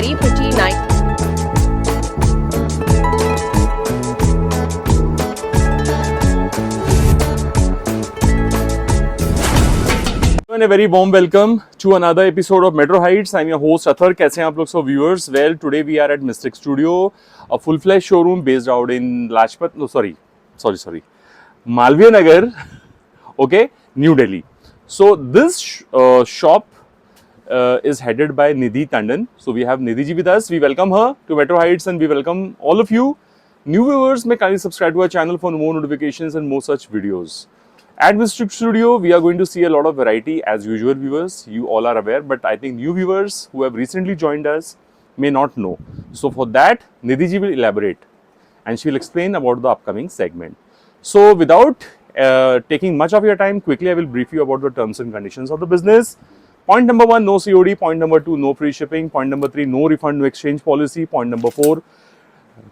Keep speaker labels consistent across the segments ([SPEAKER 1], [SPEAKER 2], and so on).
[SPEAKER 1] very pretty, nice.
[SPEAKER 2] And a very warm welcome to another episode of Metro Heights. I'm your host Athar. कैसे हैं आप लोग? So viewers, well today we are at Mystic Studio, a full-fledged showroom based out in Lajpat. No, sorry, Malviya Nagar. Okay, New Delhi. So this shop is headed by Nidhi Tandon. So we have Nidhi ji with us. We welcome her to Metro Heights and we welcome all of you. New viewers, may kindly subscribe to our channel for more notifications and more such videos. At Mystic Studio, we are going to see a lot of variety as usual viewers. You all are aware, but I think new viewers who have recently joined us may not know. So for that, Nidhi ji will elaborate and she will explain about the upcoming segment. So without taking much of your time, quickly I will brief you about the terms and conditions of the business. Point number 1, no COD. Point number 2, no free shipping. Point number 3, no refund, no exchange policy. Point number 4,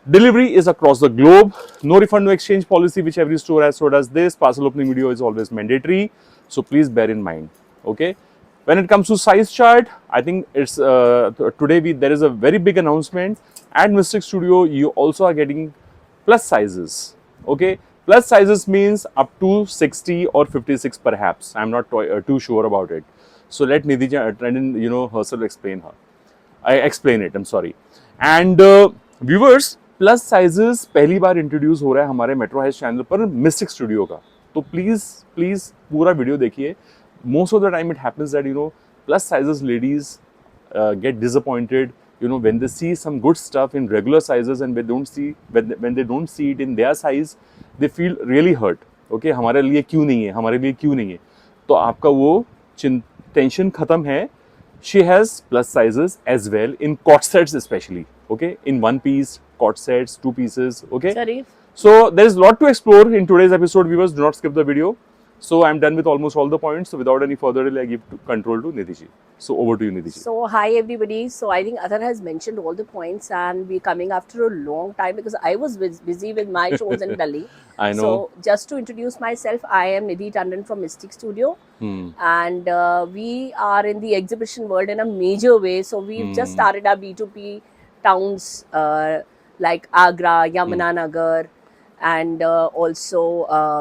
[SPEAKER 2] delivery is across the globe. No refund, no exchange policy, which every store has. So does this. Parcel opening video is always mandatory. So please bear in mind. Okay. When it comes to size chart, I think it's today there is a very big announcement. At Mystic Studio, you also are getting plus sizes. Okay. Plus sizes means up to 60 or 56 perhaps. I'm not too sure about it. So let Nidhi herself explain it. I'm sorry. And viewers, plus sizes पहली बार introduce हो रहा है हमारे metro Heights channel पर mistake studio का. तो please पूरा video देखिए. Most of the time it happens that plus sizes ladies get disappointed when they see some good stuff in regular sizes and when they don't see it in their size, they feel really hurt. Okay, हमारे लिए क्यों नहीं है. तो आपका वो tension खत्म है. She has plus sizes as well in cot sets especially. Okay, in one piece, cot sets, 2 pieces. Okay.
[SPEAKER 1] Sorry.
[SPEAKER 2] So there is a lot to explore in today's episode. Viewers, do not skip the video. So I'm done with almost all the points. So without any further delay, I give control to Nidhi ji. So over to you, Nidhi ji.
[SPEAKER 1] So hi everybody. So I think Athar has mentioned all the points, and we're coming after a long time because I was busy with my shows in Delhi.
[SPEAKER 2] I know.
[SPEAKER 1] So just to introduce myself, I am Nidhi Tandon from Mystic Studio, and we are in the exhibition world in a major way. So we've just started our B2B towns like Agra, Yamunanagar. And also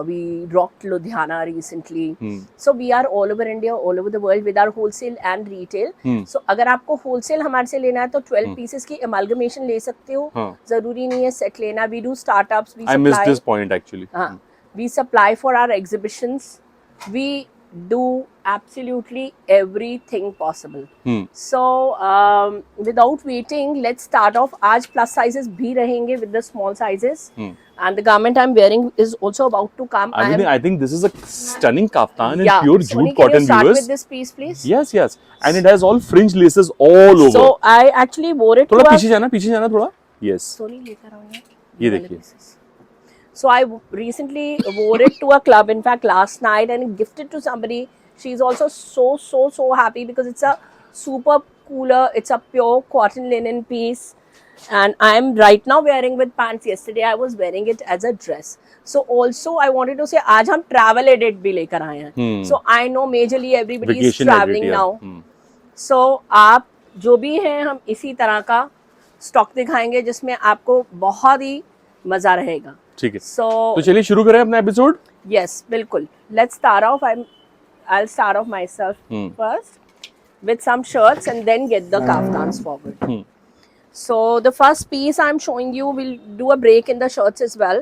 [SPEAKER 1] we rocked Ludhiana recently. So we are all over India, all over the world with our wholesale and retail. So अगर आपको wholesale हमारे से लेना है तो 12 pieces की amalgamation ले सकते हो. जरूरी नहीं है set लेना. We do startups. We supply.
[SPEAKER 2] I missed this point actually.
[SPEAKER 1] We supply for our exhibitions. We do absolutely everything possible. So without waiting, let's start off. आज plus sizes भी रहेंगे with the small sizes. And the garment I'm wearing is also about to come.
[SPEAKER 2] I think this is a stunning kaftan in
[SPEAKER 1] yeah.
[SPEAKER 2] pure
[SPEAKER 1] Soni,
[SPEAKER 2] jute cotton.
[SPEAKER 1] Can you start
[SPEAKER 2] viewers
[SPEAKER 1] with this piece, please?
[SPEAKER 2] Yes. And it has all fringe laces all over.
[SPEAKER 1] So I actually wore it.
[SPEAKER 2] थोड़ा पीछे जाना थोड़ा. Yes.
[SPEAKER 1] Soni लेकर आओ यार.
[SPEAKER 2] ये देखिए.
[SPEAKER 1] So I recently wore it to a club, in fact last night, and gifted to somebody. She's also so happy because it's a super cooler. It's a pure cotton linen piece. And I'm right now wearing with pants. Yesterday I was wearing it as a dress. So also I wanted to say आज हम travel edit भी लेकर आए हैं. So I know majorly everybody is traveling now. So आप जो भी हैं हम इसी तरह का स्टॉक दिखाएंगे जिसमें आपको बहुत ही मजा रहेगा.
[SPEAKER 2] ठीक है.
[SPEAKER 1] तो
[SPEAKER 2] चलिए शुरू करें अपना एपिसोड.
[SPEAKER 1] Yes, बिल्कुल. Let's start off. I'll start off myself first with some shirts and then get the kaftans forward. So the first piece I'm showing you, we'll do a break in the shirts as well,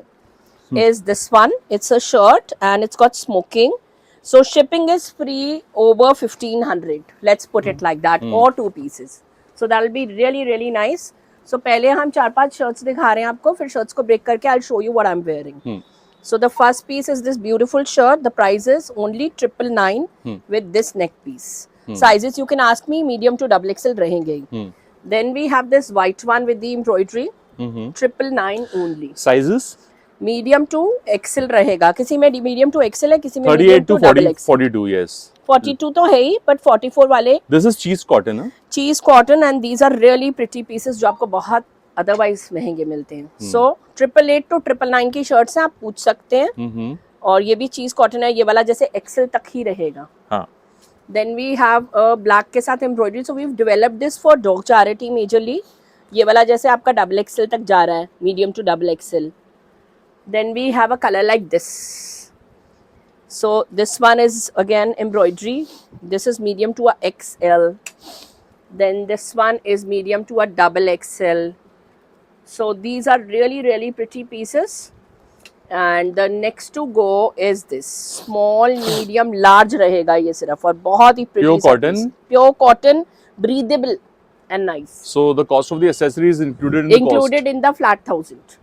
[SPEAKER 1] is this one. It's a shirt and it's got smoking. So shipping is free over 1500. Let's put it like that, or 2 pieces. So that'll be really nice. So पहले हम 4-5 shirts दिखा रहे हैं आपको, फिर shirts को break करके I'll show you what I'm wearing. So the first piece is this beautiful shirt. The price is only 999 with this neck piece. Sizes you can ask me, medium to XXL रहेंगे. Then we have this white one with the embroidery. 999 only.
[SPEAKER 2] Sizes?
[SPEAKER 1] Medium to XL रहेगा. किसी में medium to XL है, किसी में
[SPEAKER 2] 38
[SPEAKER 1] medium
[SPEAKER 2] to 42, yes.
[SPEAKER 1] 42 तो है ही, but 44 वाले.
[SPEAKER 2] This is cheese cotton, huh?
[SPEAKER 1] Cheese cotton, and these are really pretty pieces जो आपको बहुत otherwise महंगे मिलते हैं. So 888 to 999 की shirts हैं, आप पूछ सकते हैं. और ये भी चीज कॉटन है. ये वाला जैसे एक्सेल तक ही रहेगा.
[SPEAKER 2] हाँ.
[SPEAKER 1] Then we have a black के साथ embroidery. So we've developed this for dog charity majorly. ये वाला जैसे आपका double XL तक जा रहा है, medium to double XL. Then we have a color like this. So this one is again embroidery. This is medium to a XL. Then this one is medium to a double XL. So these are really really pretty pieces. And the next to go is this small, medium, large रहेगा ये सिर्फ और बहुत ही pretty
[SPEAKER 2] Pure
[SPEAKER 1] सा
[SPEAKER 2] cotton?
[SPEAKER 1] piece. Pure cotton, breathable and nice.
[SPEAKER 2] So the cost of the accessory is included in the
[SPEAKER 1] Included in the flat 1000.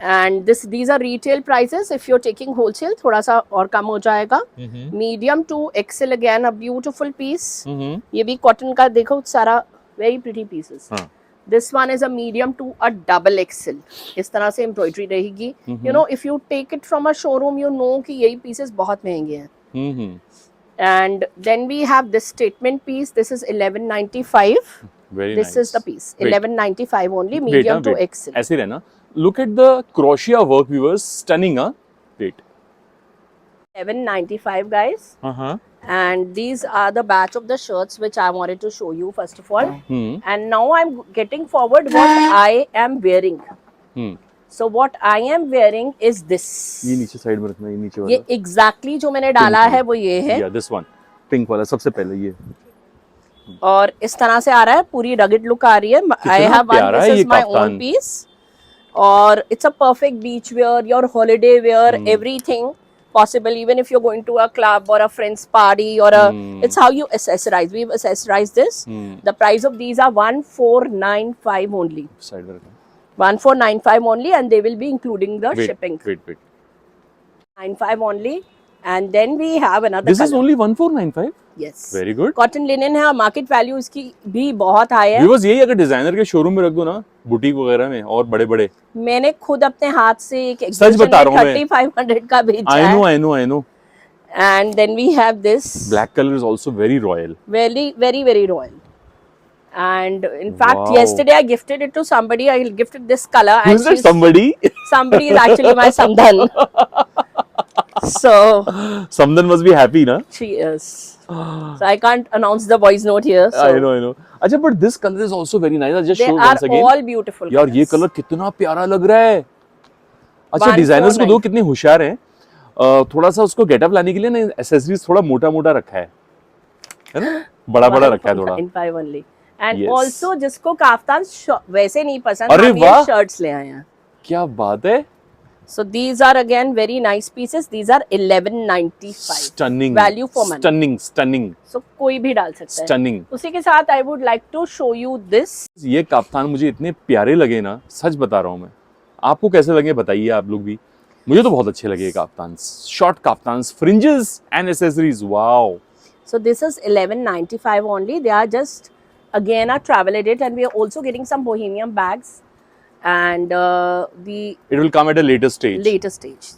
[SPEAKER 1] And these are retail prices. If you're taking wholesale, थोड़ा सा और कम हो जाएगा. Medium to XL again a beautiful piece. ये भी cotton का देखो सारा very pretty pieces.
[SPEAKER 2] हाँ.
[SPEAKER 1] This one is a medium to a double XL. इस तरह से embroidery रहेगी. You know, if you take it from a showroom, you know कि यही pieces बहुत महंगे हैं. And then we have this statement piece. This is 1195.
[SPEAKER 2] Very
[SPEAKER 1] This
[SPEAKER 2] nice.
[SPEAKER 1] is the piece.
[SPEAKER 2] Wait.
[SPEAKER 1] 1195 only,
[SPEAKER 2] Wait,
[SPEAKER 1] medium to
[SPEAKER 2] wait.
[SPEAKER 1] XL.
[SPEAKER 2] ऐसे रहना. Look at the crochet work, viewers. Stunning, huh? Wait.
[SPEAKER 1] 1195 guys.
[SPEAKER 2] Uh-huh.
[SPEAKER 1] And these are the batch of the shirts which I wanted to show you first of all. And now I'm getting forward what I am wearing. So what I am wearing is this.
[SPEAKER 2] ये नीचे side में रखना, ये नीचे वाला.
[SPEAKER 1] ये exactly जो मैंने डाला है वो ये है.
[SPEAKER 2] Yeah, this one. Pink वाला सबसे पहले ये.
[SPEAKER 1] और इस तरह से आ रहा है, पूरी rugged look आ रही है. I have one, this is my own piece. और it's a perfect beach wear, your holiday wear, everything possible. Even if you're going to a club or a friend's party or a, it's how you accessorize. We've accessorized this. The price of these are 1495 only.
[SPEAKER 2] Side में रखना.
[SPEAKER 1] 1495 only, and they will be including the shipping.
[SPEAKER 2] Wait.
[SPEAKER 1] 95 only, and then we have another.
[SPEAKER 2] This is only 1495.
[SPEAKER 1] Yes.
[SPEAKER 2] Very good.
[SPEAKER 1] Cotton linen है, market value इसकी भी बहुत high है.
[SPEAKER 2] Viewers, यही अगर designer के शोरूम में रख दो ना, बुटीक वगैरह में और बड़े-बड़े.
[SPEAKER 1] मैंने खुद अपने हाथ से एक
[SPEAKER 2] सच बता रहा हूँ मैं.
[SPEAKER 1] 3500 का बेचा है.
[SPEAKER 2] I know.
[SPEAKER 1] And then we have this.
[SPEAKER 2] Black color is also very royal.
[SPEAKER 1] Very royal. And in fact,
[SPEAKER 2] Wow.
[SPEAKER 1] yesterday I gifted it to somebody. I gifted this color.
[SPEAKER 2] Who is that somebody?
[SPEAKER 1] Somebody is actually my Samdhan. So
[SPEAKER 2] Samdan must be happy, na?
[SPEAKER 1] she is. So I can't announce the voice note here. So
[SPEAKER 2] I know. अच्छा, but this color is also very nice. I'll just
[SPEAKER 1] they
[SPEAKER 2] show
[SPEAKER 1] are
[SPEAKER 2] once again.
[SPEAKER 1] all beautiful.
[SPEAKER 2] यार ये
[SPEAKER 1] colors.
[SPEAKER 2] Colour कितना प्यारा लग रहा है. अच्छा,
[SPEAKER 1] 149.
[SPEAKER 2] Designers को दो कितने होशियार हैं. थोड़ा सा उसको गेटअप लाने के लिए ना एक्सेसरीज थोड़ा मोटा रखा है ना, बड़ा रखा है थोड़ा.
[SPEAKER 1] 1.5 only. And
[SPEAKER 2] Yes.
[SPEAKER 1] also जिसको काफ्तान वैसे नहीं पसंद,
[SPEAKER 2] अरे
[SPEAKER 1] हम ये
[SPEAKER 2] वाह!
[SPEAKER 1] shirts ले आए हैं.
[SPEAKER 2] क्या बात है.
[SPEAKER 1] So these are again very nice pieces. These are 1195.
[SPEAKER 2] Stunning.
[SPEAKER 1] Value for money.
[SPEAKER 2] Stunning.
[SPEAKER 1] So कोई भी डाल सकता है.
[SPEAKER 2] Stunning.
[SPEAKER 1] उसी के साथ I would like to show you this.
[SPEAKER 2] ये काफ्तान मुझे इतने प्यारे लगे ना, सच बता रहा हूँ मैं. आपको कैसे लगे बताइए आप लोग भी. मुझे तो बहुत अच्छे लगे kaftan. Short kaftan, fringes and accessories. Wow.
[SPEAKER 1] So this is 1195 only. They are just again a travel edit, and we are also getting some bohemian bags. And
[SPEAKER 2] It will come at a later stage.
[SPEAKER 1] later stage.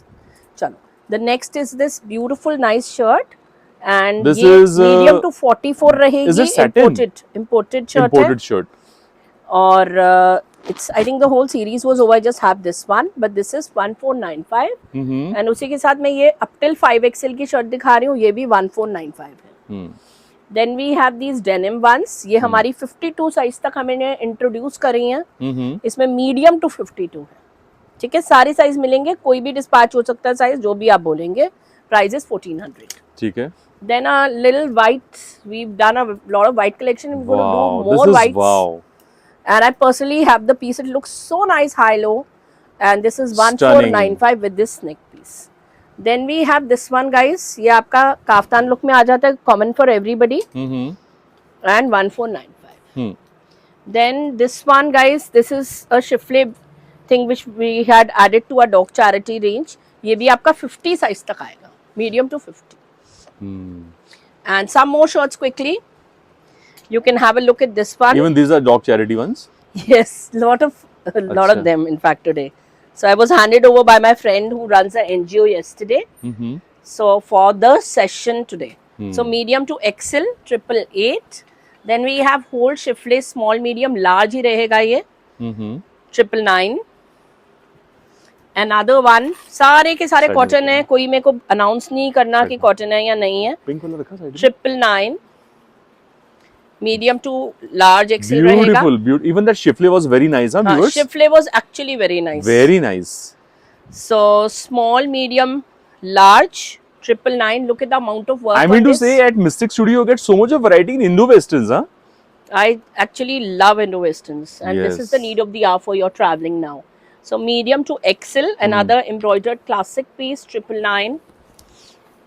[SPEAKER 1] Chalo. The next is this beautiful nice shirt, and
[SPEAKER 2] This
[SPEAKER 1] ये
[SPEAKER 2] is,
[SPEAKER 1] medium to 44 रहेगी.
[SPEAKER 2] is it satin?
[SPEAKER 1] Imported shirt है.
[SPEAKER 2] Imported shirt.
[SPEAKER 1] और it's I think the whole series was over. I just have this one, but this is 1495. And उसी के साथ मैं ये up till 5XL की शर्ट दिखा रही हूँ. ये भी 1495 है. Then we have these denim ones. ये हमारी 52 साइज तक हमने इंट्रोड्यूस करी हैं. इसमें मीडियम टू 52 है. ठीक है, सारे साइज मिलेंगे, कोई भी डिस्पैच हो सकता है साइज, जो भी आप बोलेंगे. Price is 1400.
[SPEAKER 2] ठीक है.
[SPEAKER 1] Then a little white. We've done a lot of white collection. We're going to
[SPEAKER 2] Wow,
[SPEAKER 1] do more
[SPEAKER 2] this is
[SPEAKER 1] whites.
[SPEAKER 2] wow.
[SPEAKER 1] And I personally have the piece. It looks so nice high low. And this is
[SPEAKER 2] Stunning.
[SPEAKER 1] 1495 with this neck piece. Then we have this one guys. ये आपका kaftan look में आ जाता है, common for everybody. And 1495. Then this one guys, this is a shifle thing which we had added to a dog charity range. ये भी आपका 50 size तक आएगा, medium to 50. And some more shirts quickly. You can have a look at this one.
[SPEAKER 2] Even these are dog charity ones.
[SPEAKER 1] Yes, lot of them in fact today. So I was handed over by my friend who runs an NGO yesterday. So for the session today. So medium to XL, 888. Then we have whole shifle, small, medium, large ही रहेगा ये. 999. Another one, सारे के सारे
[SPEAKER 2] Side
[SPEAKER 1] cotton
[SPEAKER 2] में
[SPEAKER 1] है, कोई मेरे को अनाउंस नहीं करना कि कॉटन है या नहीं है.
[SPEAKER 2] पिंक वाला रखा side
[SPEAKER 1] 999, medium to large XL रहेगा.
[SPEAKER 2] ब्यूटीफुल इवन दैट शिफले वाज वेरी नाइस
[SPEAKER 1] हाँ,
[SPEAKER 2] व्यूअर्स
[SPEAKER 1] शिफले was actually very nice.
[SPEAKER 2] Very nice
[SPEAKER 1] So small, medium, large, 999. Look at the amount of work.
[SPEAKER 2] I mean
[SPEAKER 1] on
[SPEAKER 2] to
[SPEAKER 1] this.
[SPEAKER 2] say at Mystic Studio you get so much of variety in Indo-Westerns, huh?
[SPEAKER 1] I actually love Indo-Westerns, and this is the
[SPEAKER 2] Yes.
[SPEAKER 1] need of the hour for your traveling now. So medium to XL, another embroidered classic piece, 999.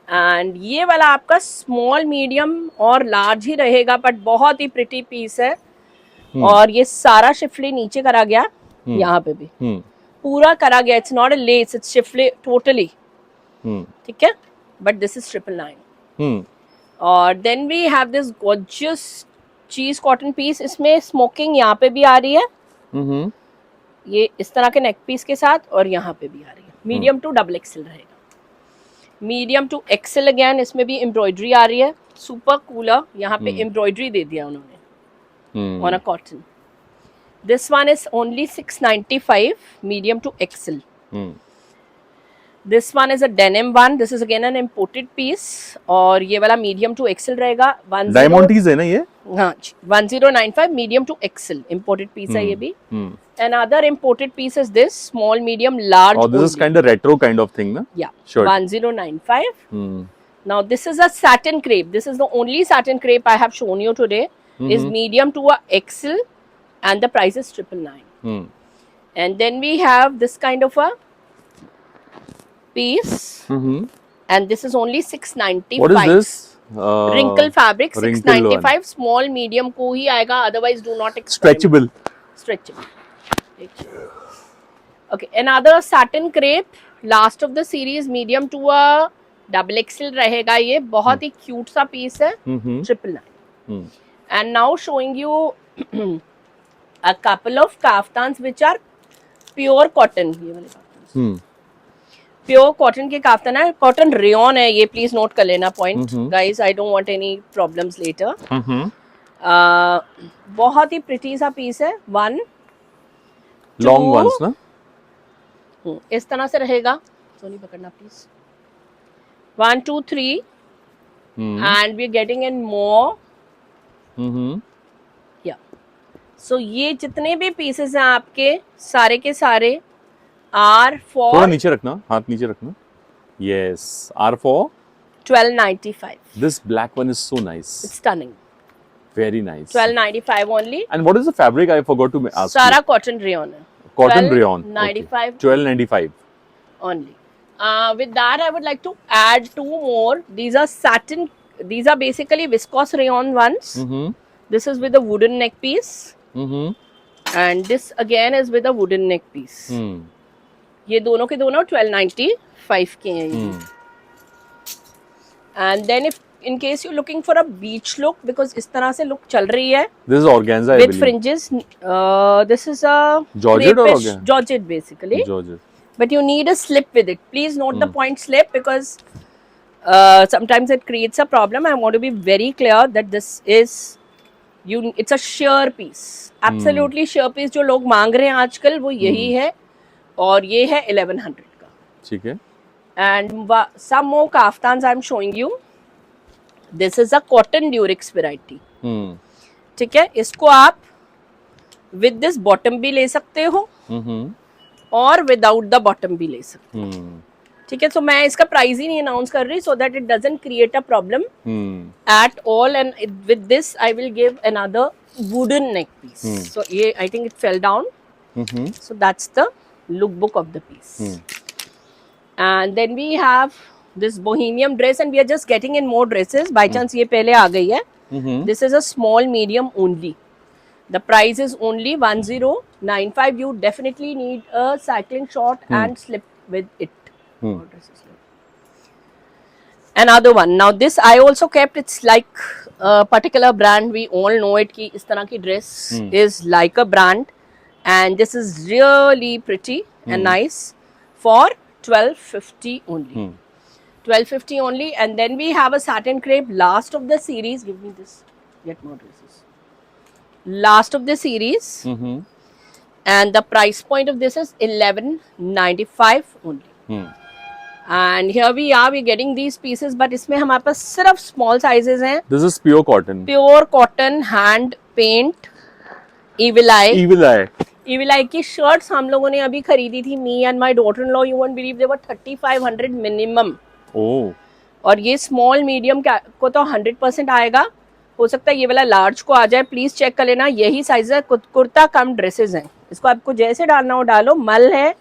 [SPEAKER 1] And ये वाला आपका small, medium और large ही रहेगा, but बहुत ही pretty piece है. और ये सारा शिफले नीचे करा गया, यहाँ पे भी पूरा करा गया. It's not a lace, it's शिफले totally. ठीक है, but this is 999. और then we have this gorgeous cheese cotton piece. इसमें smoking यहाँ पे भी आ रही है, ये इस तरह के नेक पीस के साथ, और यहाँ पे भी आ रही है. मीडियम टू डबल एक्सेल रहेगा. मीडियम टू एक्सेल अगेन, इसमें भी एम्ब्रॉयडरी आ रही है. सुपर कूलर, यहाँ पे एम्ब्रॉयडरी दे दिया उन्होंने on a cotton. This one is only 695, medium to XL. This one is a denim one. This is again an imported piece, और ये वाला मीडियम टू एक्सेल रहेगा.
[SPEAKER 2] डायमंडीज है ना ये?
[SPEAKER 1] हाँ, 1095, medium to XL imported piece है ये भी. Another imported piece is this, small, medium, large.
[SPEAKER 2] Oh, this is kind of retro kind of thing, na?
[SPEAKER 1] Yeah,
[SPEAKER 2] Sure.
[SPEAKER 1] 1095. Now this is a satin crepe. This is the only satin crepe I have shown you today. Is medium to a XL, and the price is 999. And then we have this kind of a piece, and this is only 695.
[SPEAKER 2] What is this?
[SPEAKER 1] Wrinkle fabric,
[SPEAKER 2] wrinkle
[SPEAKER 1] 695. Small, medium को ही आएगा. Otherwise, do not expect.
[SPEAKER 2] Stretchable.
[SPEAKER 1] Stretchable. Okay, another satin crepe, last of the series, medium to a double XL रहेगा. ये बहुत ही cute सा piece है, 999. And now showing you a couple of kaftans which are pure cotton. ये वाले kaftans. Pure cotton के kaftan है, cotton rayon है ये, please note कर लेना point, guys. I don't want any problems later. बहुत ही pretty सा piece है. One,
[SPEAKER 2] लॉन्ग वंस ना?
[SPEAKER 1] इस तरह से रहेगा. सोनी पकड़ना please. 1 2 3, and we are getting in more. या सो ये जितने भी पीसेस हैं आपके, सारे के सारे आर फॉर,
[SPEAKER 2] थोड़ा नीचे रखना, हाथ नीचे रखना. Yes, are for
[SPEAKER 1] 1295.
[SPEAKER 2] This black one is so nice.
[SPEAKER 1] It's stunning.
[SPEAKER 2] Very nice.
[SPEAKER 1] 1295 only.
[SPEAKER 2] And what is the fabric? I forgot to ask.
[SPEAKER 1] सारा cotton rayon है.
[SPEAKER 2] Cotton rayon.
[SPEAKER 1] 95.
[SPEAKER 2] 1295
[SPEAKER 1] only. With that, I would like to add two more. These are satin. These are basically viscose rayon ones. This is with a wooden neck piece. And this again is with a wooden neck piece. ये दोनों के दोनों 1295 के हैं. And then if in case you're looking for a beach look, because इस तरह से look चल रही है.
[SPEAKER 2] This is organza, I
[SPEAKER 1] with
[SPEAKER 2] believe.
[SPEAKER 1] fringes. This is a
[SPEAKER 2] Georgette or
[SPEAKER 1] crepish
[SPEAKER 2] organza?
[SPEAKER 1] Georgette basically.
[SPEAKER 2] Georgette.
[SPEAKER 1] But you need a slip with it. Please note the point slip, because sometimes it creates a problem. I want to be very clear that this is it's a sheer piece. Absolutely sheer piece. जो लोग मांग रहे हैं आजकल वो यही है, और ये है 1100 का.
[SPEAKER 2] ठीक है.
[SPEAKER 1] And some more kaftans I'm showing you. This is a cotton durex variety. ठीक है, इसको आप with this bottom भी ले सकते हो, और without the bottom भी ले सकते हो. ठीक है, so मैं इसका प्राइस ही नहीं अनाउंस कर रही, so that it doesn't create a problem at all. And with this I will give another wooden neck piece. So ये I think it fell down. So that's the lookbook of the piece. And then we have this bohemian dress, and we are just getting in more dresses. By chance ये पहले आ गई है. This is a small medium only. The price is only 1095. You definitely need a cycling short and slip with it. Another one. Now this I also kept. It's like a particular brand. We all know it कि इस तरह की dress is like a brand, and this is really pretty and nice for 1250 only. 1250 only. And then we have a satin crepe, last of the series. Give me this. Get more dresses. Last of the series. and the price point of this is 1195 only. And here we are, we're getting these pieces, but इसमें हमारे पास सिर्फ small sizes हैं.
[SPEAKER 2] This is pure cotton.
[SPEAKER 1] Pure cotton hand paint. Evil Eye.
[SPEAKER 2] Evil Eye.
[SPEAKER 1] Evil Eye की shirts हम लोगों ने अभी खरीदी थी. Me and my daughter-in-law, you won't believe, they were 3500 minimum.
[SPEAKER 2] Oh.
[SPEAKER 1] और ये small medium को तो 100% आएगा. हो सकता है ये वाला लार्ज को आ जाए. प्लीज चेक कर लेना. यही साइज है. कुर्ता कम ड्रेसेस हैं. इसको आपको जैसे डालना हो डालो. मल है.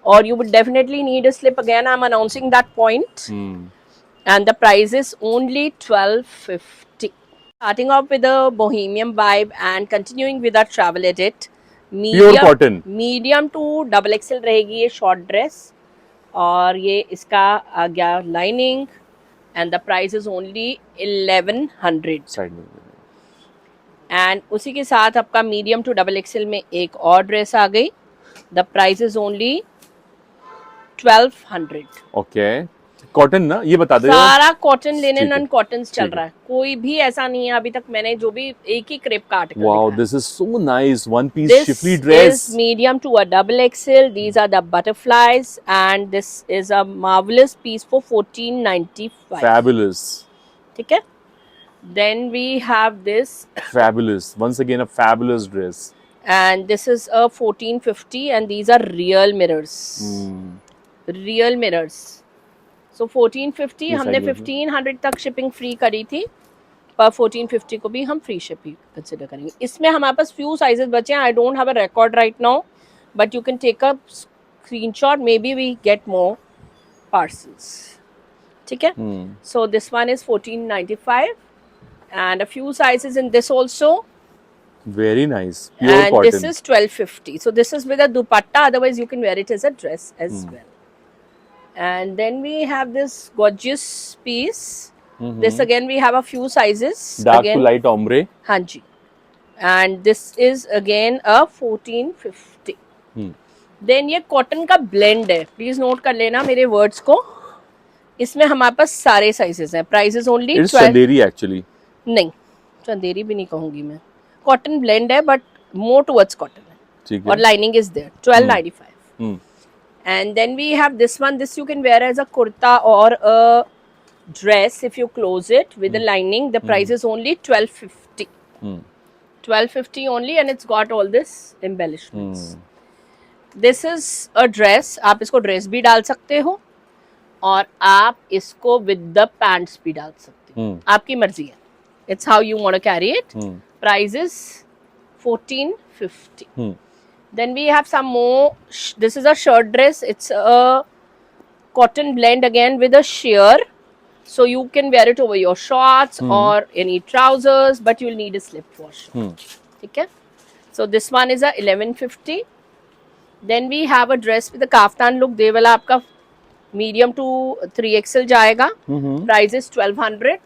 [SPEAKER 1] और you would definitely need a slip. Again, I'm announcing that point. And the price is only 1250. Starting off with a bohemian vibe and continuing with our travel edit.
[SPEAKER 2] Pure cotton.
[SPEAKER 1] Medium to double XL रहेगी ये short dress. और ये इसका आ गया lining. And the price is only 1100.
[SPEAKER 2] Side में.
[SPEAKER 1] And उसी के साथ आपका medium to double XL में एक और ड्रेस आ गई. The price is only 1200.
[SPEAKER 2] Okay. Cotton ना ये बता दो.
[SPEAKER 1] सारा कॉटन लेने
[SPEAKER 2] ठीक है.
[SPEAKER 1] नॉन कॉटन चल रहा है. कोई भी ऐसा नहीं है अभी तक मैंने जो भी एक ही क्रेप का आर्टिकल
[SPEAKER 2] Wow,
[SPEAKER 1] देखा है.
[SPEAKER 2] this is so nice. One piece
[SPEAKER 1] This
[SPEAKER 2] chiffly dress.
[SPEAKER 1] is medium to a double XL. These are the butterflies and this is a marvelous piece for 1495.
[SPEAKER 2] Fabulous.
[SPEAKER 1] ठीक है. Then we have this
[SPEAKER 2] Fabulous. Once again a fabulous dress.
[SPEAKER 1] and this is a 1450 and these are real mirrors. Real mirrors. So 1450
[SPEAKER 2] ये
[SPEAKER 1] हमने
[SPEAKER 2] side में
[SPEAKER 1] 1500 तक shipping free करी थी, पर 1450 को भी हम फ्री शिपिंग कंसिडर करेंगे. इसमें हमारे पास फ्यू साइजेस बचे हैं. I don't have a record right now but you can take a screenshot. Maybe we get more parcels. ठीक है. So this one is 1495 and a few sizes in this also.
[SPEAKER 2] Very nice. Pure
[SPEAKER 1] And
[SPEAKER 2] cotton.
[SPEAKER 1] this is 1250. So this is with a dupatta, otherwise you can wear it as a dress as well. And then we have this gorgeous piece. This again we have a few sizes.
[SPEAKER 2] Dark
[SPEAKER 1] again,
[SPEAKER 2] to light ombre.
[SPEAKER 1] हाँ जी. And this is again a 1450. Then ये cotton का blend है. Please note कर लेना मेरे words को. इसमें हमारे पास सारे sizes हैं. Price is only
[SPEAKER 2] It's
[SPEAKER 1] 12.
[SPEAKER 2] chanderi actually.
[SPEAKER 1] नहीं, चंदेरी भी नहीं कहूंगी मैं. कॉटन ब्लेंड है बट मोर टुवर्ड्स कॉटन है.
[SPEAKER 2] ठीक
[SPEAKER 1] और
[SPEAKER 2] है.
[SPEAKER 1] Lining is there. 1295.
[SPEAKER 2] Hmm.
[SPEAKER 1] And then we have this one. This you can wear as a kurta or a dress if you close it with the lining. The price is only 1250. 1250 only and it's got all this embellishments. This is a dress. आप इसको dress भी डाल सकते हो और आप इसको with the pants भी डाल सकते हो. आपकी मर्जी है. It's how you want to carry it. Price is 1450. Then we have some more. This is a shirt dress. It's a cotton blend again with a sheer. So you can wear it over your shorts or any trousers, but you'll need a slip wash. Okay. So this one is a 1150. Then we have a dress with a kaftan look. दे वाला आपका medium to 3XL जाएगा. Price is 1200.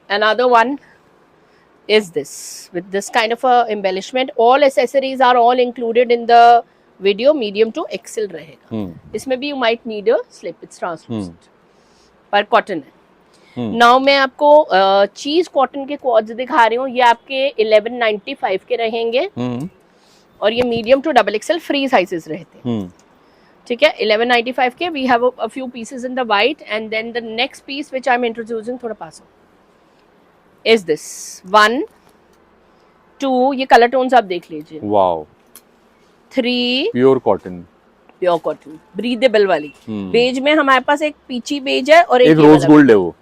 [SPEAKER 1] Another one is this with this kind of a embellishment. All accessories are all included in the video. Medium to XL रहेगा. इसमें भी you might need a slip. It's translucent. पर cotton है. Now मैं आपको चीज cotton के quartz दिखा रही हूँ. ये आपके 1195 के रहेंगे और ये medium to double XL free sizes रहते हैं. ठीक है. 1195 के. We have a few pieces in the white and then the next piece which I am introducing, थोड़ा पास हो, इज दिस 1 2. ये कलर टोन्स आप देख लीजिए.
[SPEAKER 2] Wow.
[SPEAKER 1] 3
[SPEAKER 2] Pure cotton.
[SPEAKER 1] Pure cotton breathable वाली. बेज में हमारे पास एक पीची बेज है और
[SPEAKER 2] एक
[SPEAKER 1] ये
[SPEAKER 2] रोज
[SPEAKER 1] वाला
[SPEAKER 2] गोल्ड है वो.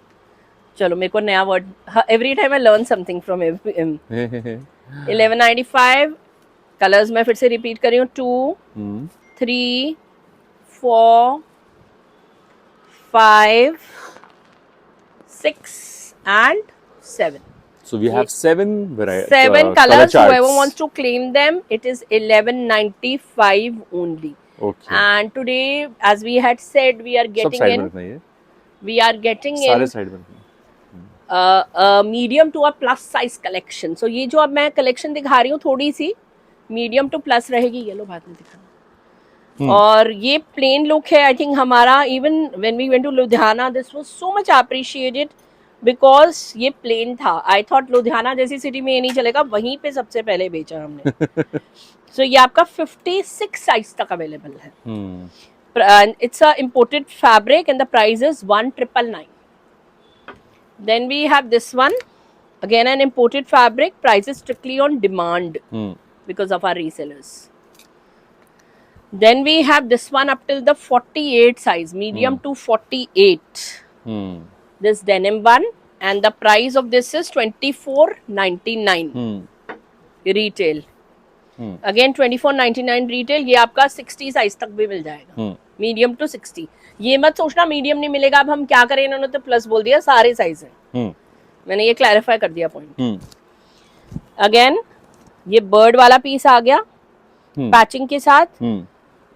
[SPEAKER 1] चलो मेरे को नया word. Every time I learn something from him. 1195 colours मैं फिर से रिपीट कर रही हूँ. 2 3 4 5 6 and 7.
[SPEAKER 2] So we have 7 varieties.
[SPEAKER 1] 7 colors. Whoever wants to claim them, it is 1195 only.
[SPEAKER 2] Okay.
[SPEAKER 1] And today, as we had said, we are
[SPEAKER 2] सब
[SPEAKER 1] getting
[SPEAKER 2] side में
[SPEAKER 1] in.
[SPEAKER 2] रखना है.
[SPEAKER 1] We are getting
[SPEAKER 2] सारे
[SPEAKER 1] in
[SPEAKER 2] साइड में रखना.
[SPEAKER 1] medium to a plus size collection. So ये जो अब मैं collection दिखा रही हूँ थोड़ी सी medium to plus रहेगी. ये लो बाद में दिखाना. और ये plain look है. I think हमारा even when we went to Ludhiana, this was so much appreciated. Because ये प्लेन था. आई थॉट लुधियाना जैसी सिटी में ये नहीं चलेगा, वहीं पे सबसे पहले बेचा हमने. सो ये आपका 56 साइज तक अवेलेबल है. It's a imported fabric and the price is 1999. Then we have this one, again an imported fabric, price is strictly on demand because of our resellers. Then we have this one up till the 48 size, medium to 48. This denim one, and the price of this is 24.99 retail. Again 24.99 retail. ये आपका 60 size तक भी मिल जाएगा, medium to 60. ये मत सोचना medium नहीं मिलेगा. अब हम क्या करें, इन्होंने तो प्लस बोल दिया, सारे साइज हैं. मैंने ये क्लैरिफाई कर दिया पॉइंट. अगेन ये बर्ड वाला पीस आ गया पैचिंग के साथ.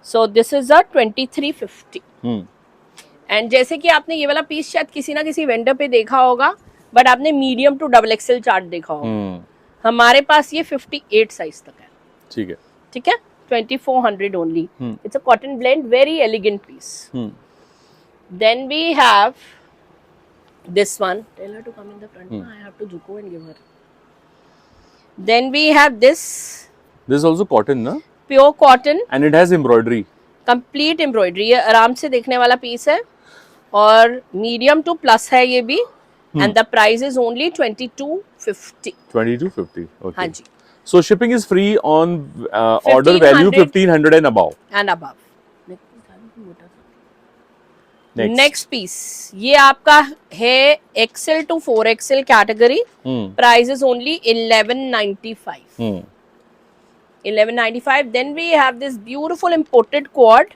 [SPEAKER 1] सो दिस इज अ 2350. एंड जैसे कि आपने ये वाला पीस शायद किसी ना किसी वेंडर पे देखा होगा, बट आपने medium to double XL chart देखा होगा. हमारे पास ये 58 साइज तक है.
[SPEAKER 2] ठीक है,
[SPEAKER 1] ठीक है. 2400 only. It's a cotton blend, very elegant piece. Then we have this one. Tell her to come in the front. I have to juko and give her. Then we have this.
[SPEAKER 2] This is also cotton, na?
[SPEAKER 1] Pure cotton.
[SPEAKER 2] And it has embroidery.
[SPEAKER 1] Complete embroidery. ये आराम से देखने वाला piece है और medium two plus है ये भी. And the price is only 2250.
[SPEAKER 2] 2250. Okay.
[SPEAKER 1] हाँ जी.
[SPEAKER 2] So shipping is free on order value 1500 and above.
[SPEAKER 1] And above. Next piece. ये आपका है XL to 4XL category. Price is only 1195. 1195. Then we have this beautiful imported quad.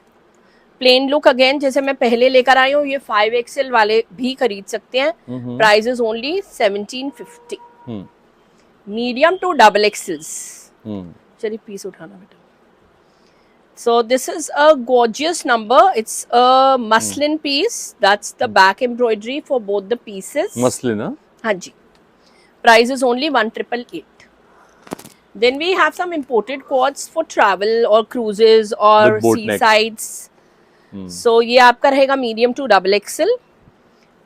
[SPEAKER 1] Plain look again जैसे मैं पहले लेकर आई हूँ. ये 5XL वाले भी खरीद सकते हैं. Price is only 1750. Medium to double XLs. चलिए पीस उठाना बेटा. So this is a gorgeous number. It's a muslin piece. That's the back embroidery for both the pieces.
[SPEAKER 2] Muslin,
[SPEAKER 1] हाँ जी. Price is only 1888. Then we have some imported quads for travel or cruises or seasides. So ये आपका रहेगा medium to double XL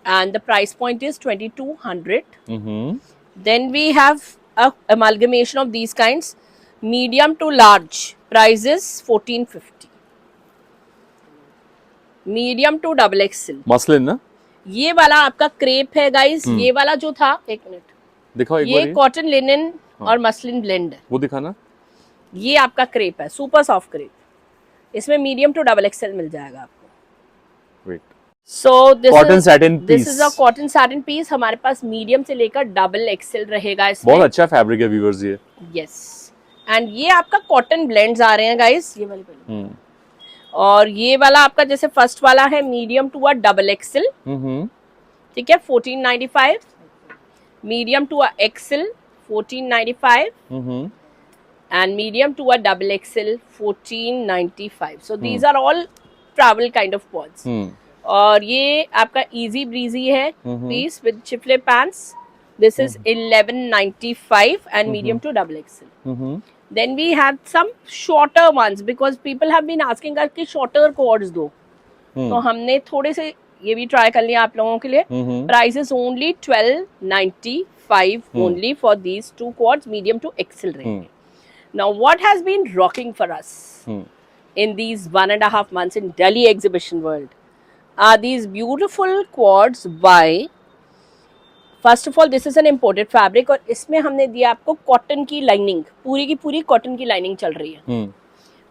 [SPEAKER 1] and the price point is 2200. Then we have a amalgamation of these kinds, medium to large, price is 1450. medium to double XL.
[SPEAKER 2] Muslin ना?
[SPEAKER 1] ये वाला आपका crepe है guys. ये वाला जो था, एक मिनट
[SPEAKER 2] दिखाओ एक
[SPEAKER 1] ये कॉटन लिनन और मसलिन ब्लेंड है.
[SPEAKER 2] वो दिखाना.
[SPEAKER 1] ये आपका क्रेप है, सुपर सॉफ्ट क्रेप. इसमें मीडियम टू डबल एक्सएल मिल जाएगा आपको.
[SPEAKER 2] Wait.
[SPEAKER 1] So
[SPEAKER 2] cotton satin piece.
[SPEAKER 1] This is a cotton satin piece. हमारे पास मीडियम से लेकर डबल एक्सएल रहेगा इसमें.
[SPEAKER 2] बहुत अच्छा फैब्रिक है व्यूअर्स ये.
[SPEAKER 1] Yes. एंड ये आपका कॉटन ब्लेंड्स आ रहे हैं गाइस. ये वाले पहले. और ये वाला आपका जैसे फर्स्ट वाला है medium to a double XL. ठीक है, 1495. Medium to a XL 1495. and medium to a double XL 1495. So these are all travel kind of quads. और ये आपका easy breezy है piece with chifle pants. This is 1195 and medium to double XL. Then we have some shorter ones because people have been asking us कि shorter quads दो. तो हमने थोड़े से ये भी ट्राई कर लिया आप लोगों के लिए. Price is only 1295 only for these two quads, medium to XL रहेंगे. Now, what has been rocking for us in these 1.5 months in Delhi exhibition world are these beautiful quads by, first of all, this is an imported fabric और इसमें हमने दिया आपको cotton की lining, पूरी की पूरी कॉटन की लाइनिंग चल रही है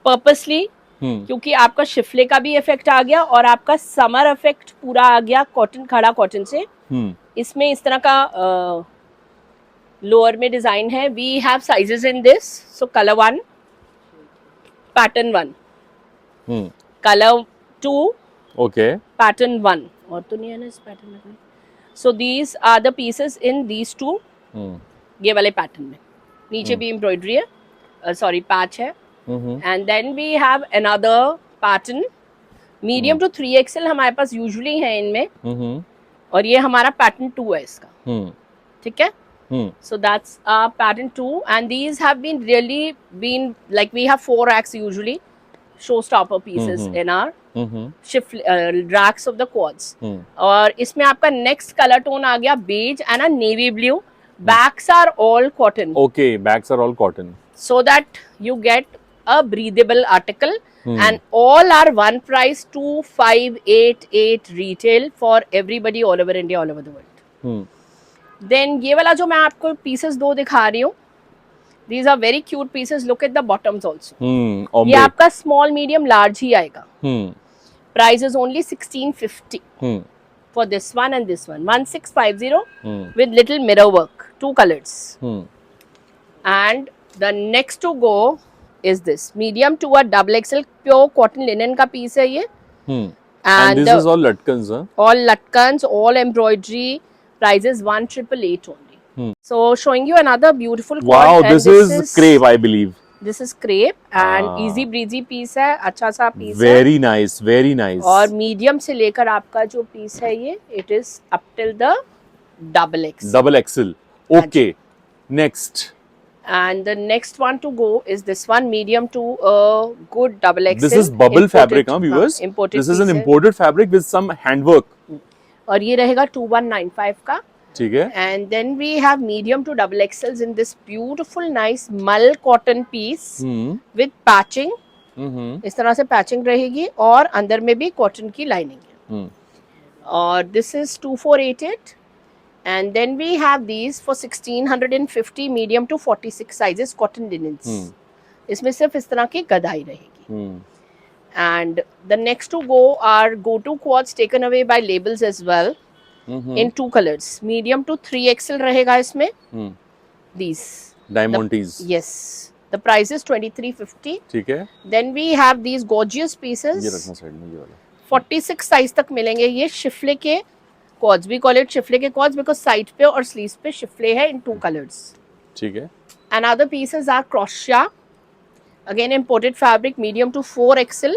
[SPEAKER 1] पर्पसली, क्योंकि आपका शिफले का भी इफेक्ट आ गया और आपका समर इफेक्ट पूरा आ गया कॉटन, खड़ा कॉटन से. इसमें इस तरह का लोअर में डिजाइन है. We have sizes in this. So colour 1, pattern 1, colour 2,
[SPEAKER 2] okay,
[SPEAKER 1] pattern 1. और तो नहीं है ना इस पैटर्न में. So these are the pieces in these two. ये वाले पैटर्न में नीचे भी एम्ब्रॉयडरी है, सॉरी पैच है. And then we have another pattern medium to 3XL हमारे पास यूजुअली है इनमें. और ये हमारा पैटर्न 2 है इसका. ठीक है. So that's pattern 2 and these have been really been like we have 4 racks usually. showstopper pieces in our shift racks of the quads.
[SPEAKER 2] Hmm.
[SPEAKER 1] और इसमें आपका next color tone आ गया beige and a navy blue. Backs are all cotton,
[SPEAKER 2] Okay, bags are all cotton.
[SPEAKER 1] so that you get a breathable article.
[SPEAKER 2] Hmm.
[SPEAKER 1] And all are one price, 2588 retail for everybody all over India, all over the world.
[SPEAKER 2] Hmm.
[SPEAKER 1] Then ये वाला जो मैं आपको pieces दो दिखा रही हूँ, these are very cute pieces. Look at the bottoms also.
[SPEAKER 2] Hmm.
[SPEAKER 1] ये
[SPEAKER 2] Ombre.
[SPEAKER 1] आपका small, medium, large ही आएगा.
[SPEAKER 2] Hmm.
[SPEAKER 1] Price is only 1650
[SPEAKER 2] Hmm.
[SPEAKER 1] for this one and this one. 1650
[SPEAKER 2] Hmm.
[SPEAKER 1] with little mirror work, 2 colors.
[SPEAKER 2] Hmm.
[SPEAKER 1] And the next to go is this medium to a double XL pure cotton linen का piece है ये.
[SPEAKER 2] Hmm.
[SPEAKER 1] And
[SPEAKER 2] And this is all latkans, huh?
[SPEAKER 1] all latkans, all embroidery. Price is 1888 only.
[SPEAKER 2] Hmm.
[SPEAKER 1] So showing you another beautiful
[SPEAKER 2] Wow,
[SPEAKER 1] quad, and
[SPEAKER 2] this is crepe, I believe.
[SPEAKER 1] This is crepe and
[SPEAKER 2] Ah.
[SPEAKER 1] easy breezy piece है, अच्छा सा piece है.
[SPEAKER 2] Very nice, very nice.
[SPEAKER 1] और medium से लेकर आपका जो piece है ये, it is up till the double X.
[SPEAKER 2] Double XL. Okay. Next.
[SPEAKER 1] And the next one to go is this one, medium to a good double XL.
[SPEAKER 2] This is bubble fabric, huh, viewers?
[SPEAKER 1] Imported
[SPEAKER 2] This is an
[SPEAKER 1] piece है.
[SPEAKER 2] imported fabric with some handwork.
[SPEAKER 1] और ये रहेगा 2195 का.
[SPEAKER 2] ठीक है.
[SPEAKER 1] And then we have medium to double XLs in this beautiful nice mull cotton piece with patching. इस तरह से पैचिंग रहेगी और अंदर में भी कॉटन की लाइनिंग है. और this is 2488 and then we have these for 1650 medium to 46 sizes cotton linens. इसमें सिर्फ इस तरह की कढ़ाई रहेगी. And the next to go are go to quads taken away by labels as well. In 2 colors, medium to 3XL रहेगा इसमें. These
[SPEAKER 2] Diamantes.
[SPEAKER 1] yes, the price is 2350.
[SPEAKER 2] ठीक है.
[SPEAKER 1] Then we have these gorgeous pieces.
[SPEAKER 2] ये रखना side में, ये वाला.
[SPEAKER 1] 46 size तक मिलेंगे. ये शिफले के quads, we call it शिफले के quads because साइड पे और स्लीव्स पे शिफले है in 2 colors.
[SPEAKER 2] ठीक है.
[SPEAKER 1] And other pieces are crochet, again imported fabric, medium to 4XL.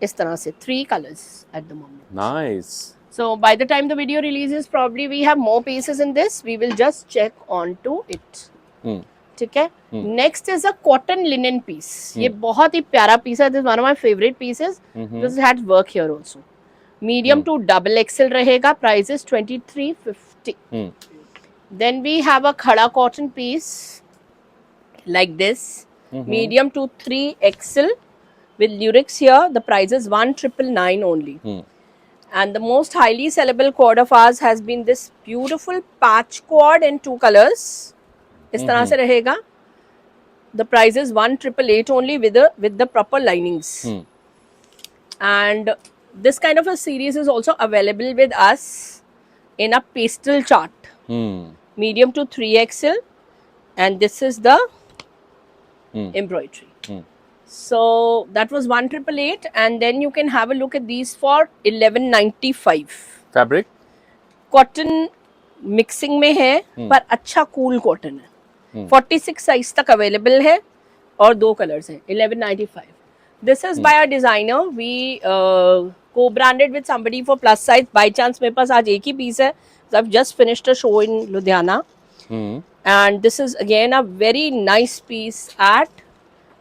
[SPEAKER 1] इस तरह से 3 colors at the moment.
[SPEAKER 2] Nice.
[SPEAKER 1] So by the time the video releases, probably we have more pieces in this. We will just check onto it. ठीक है. Next is a cotton linen piece. ये बहुत ही प्यारा piece है. This is one of my favorite pieces. This had work here also. Medium to double XL रहेगा. Price is 2350. Then we have a khada cotton piece like this. Medium to 3XL with lyrics here. The price is 1999 only. And the most highly sellable quad of ours has been this beautiful patch quad in 2 colors. इस तरह से रहेगा. The price is 1888 only with the proper linings. And this kind of a series is also available with us in a pastel chart. Medium to 3XL, and this is the embroidery. So that was 1888, and then you can have a look at these for 1195.
[SPEAKER 2] Fabric?
[SPEAKER 1] Cotton mixing में है, पर अच्छा cool cotton है. 46 size तक available है और 2 colors हैं. 1195. This is by a designer. We co-branded with somebody for plus size. By chance मेरे पास आज एक ही piece है. So I've just finished a show in Ludhiana. And this is again a very nice piece at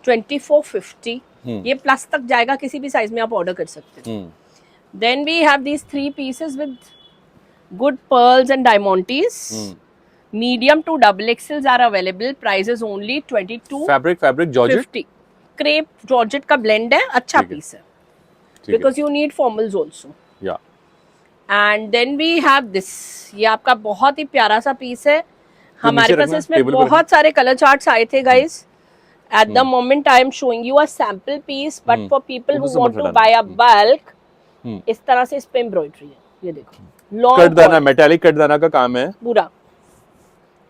[SPEAKER 1] 2450. ये plus तक जाएगा, किसी भी size में आप ऑर्डर कर सकते हैं. Then we have these 3 pieces with good pearls and diamantes. Medium to double XLs are available. Price is only 2250.
[SPEAKER 2] Fabric Georgette.
[SPEAKER 1] Crepe Georgette का blend है, अच्छा piece है. Because you need formals also.
[SPEAKER 2] Yeah.
[SPEAKER 1] And then we have this. ये आपका बहुत ही प्यारा सा piece है. हमारे पास इसमें बहुत सारे कलर चार्ट्स आए थे guys. At the moment I am showing you a sample piece, but for people who want to buy a bulk, इस तरह से इस पे एम्ब्रॉयडरी है. ये देखो, लॉन्ग
[SPEAKER 2] कटदाना, मेटालिक कटदाना का काम है
[SPEAKER 1] पूरा.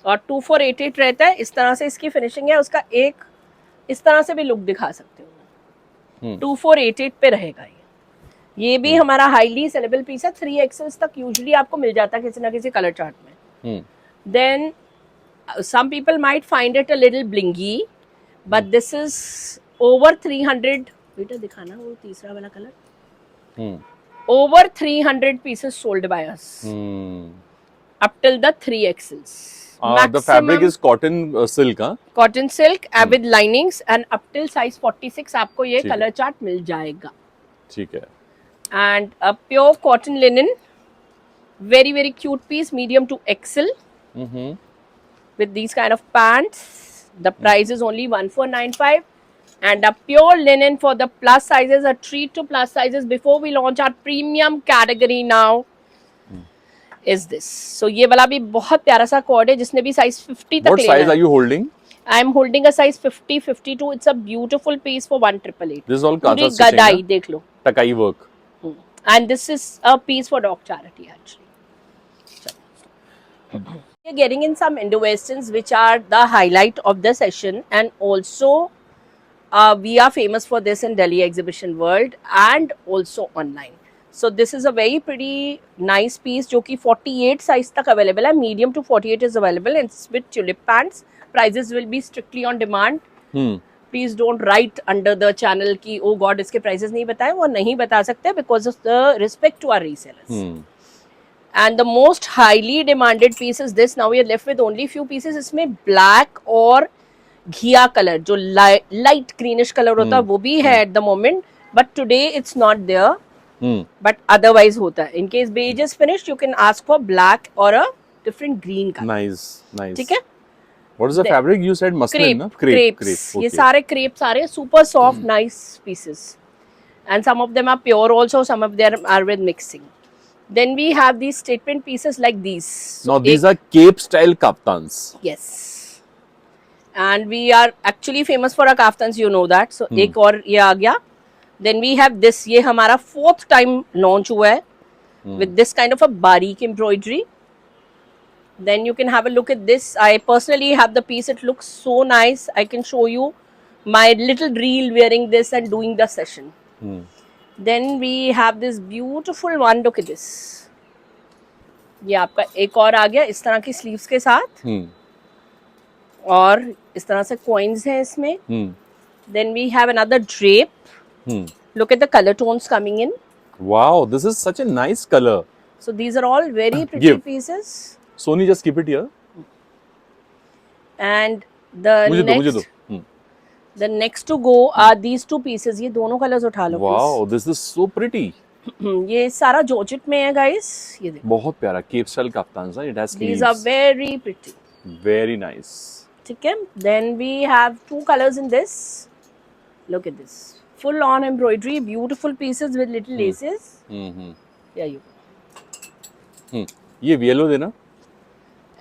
[SPEAKER 1] और 2488 रहता है. इस तरह से इसकी फिनिशिंग है. उसका एक इस तरह से भी लुक दिखा सकते हो. 2488 पे रहेगा ये भी हमारा हाईली सेलेबल पीस है. 3XL तक यूजुअली आपको मिल जाता है किसी ना किसी कलर चार्ट में. Then some people might find it a little blingy, but this is over 300. बेटा दिखाना वो तीसरा वाला colour. Over 300 pieces sold by us. up till the 3XLs.
[SPEAKER 2] The fabric is cotton silk, huh?
[SPEAKER 1] Cotton silk with linings and up till size 46 आपको ये
[SPEAKER 2] ठीक है।
[SPEAKER 1] color chart मिल जाएगा.
[SPEAKER 2] ठीक है.
[SPEAKER 1] And a pure cotton linen, very very cute piece, medium to XL
[SPEAKER 2] Mm-hmm.
[SPEAKER 1] with these kind of pants. The price is only 1495. And a pure linen for the plus sizes, a treat to plus sizes before we launch our premium category now. Is this. So ये वाला भी बहुत प्यारा सा cord है जिसने भी size 50 तक
[SPEAKER 2] What
[SPEAKER 1] लेना
[SPEAKER 2] size
[SPEAKER 1] है.
[SPEAKER 2] are you holding?
[SPEAKER 1] I am holding a size 50, 52. It's a beautiful piece for 1888.
[SPEAKER 2] This is all
[SPEAKER 1] पूरी
[SPEAKER 2] kacha stitching,
[SPEAKER 1] गदाई
[SPEAKER 2] ना?
[SPEAKER 1] देख लो.
[SPEAKER 2] Takai work.
[SPEAKER 1] And this is a piece for dog charity actually. We're getting in some Indo-Westerns which are the highlight of the session, and also we are famous for this in Delhi exhibition world and also online. So this is a very pretty nice piece जो कि 48 size तक available है. Medium to 48 is available and it's with tulip pants. Prices will be strictly on demand. Please don't write under the channel कि oh God इसके prices नहीं बताए. वो नहीं बता सकते because of the respect to our resellers. And the most highly demanded piece is this. Now we are left with only few pieces. इसमें black और घिया कलर जो लाइट ग्रीनिश कलर होता है वो भी है at the moment, but today it's not there. But otherwise होता है. In case beige is finished, you can ask for black or a different green color.
[SPEAKER 2] Nice, nice.
[SPEAKER 1] ठीक है?
[SPEAKER 2] What is the fabric? You said muslin, ना?
[SPEAKER 1] Crepes.
[SPEAKER 2] Okay.
[SPEAKER 1] ये सारे crepes आ रहे हैं, super soft, nice pieces. And some of them are pure also, some of them are with mixing. Then we have these statement pieces like these.
[SPEAKER 2] Now these are Cape style kaftans.
[SPEAKER 1] Yes. And we are actually famous for our kaftans, you know that. So एक और ये आ गया. Then we have this. ये हमारा 4th time launch हुआ है with this kind of a barik embroidery. Then you can have a look at this. I personally have the piece. It looks so nice. I can show you my little reel wearing this and doing the session. Then we have this beautiful one. Look at this. ये आपका एक और आ गया इस तरह की sleeves के साथ. और इस तरह से coins हैं इसमें. Then we have another drape. Look at the color tones coming in.
[SPEAKER 2] Wow, this is such a nice color.
[SPEAKER 1] So these are all very pretty pieces.
[SPEAKER 2] Sony, just keep it here.
[SPEAKER 1] And the the next to go are these two pieces. ये दोनों colors उठा लो.
[SPEAKER 2] Wow, this is so pretty.
[SPEAKER 1] ये सारा georgette में है guys. ये देखो.
[SPEAKER 2] बहुत प्यारा Cape style kaftans, ना? It has sleeves.
[SPEAKER 1] These are very pretty.
[SPEAKER 2] Very nice.
[SPEAKER 1] ठीक है. Then we have two colors in this. Look at this. Full on embroidery, beautiful pieces with little laces. Yeah, you go.
[SPEAKER 2] ये yellow देना.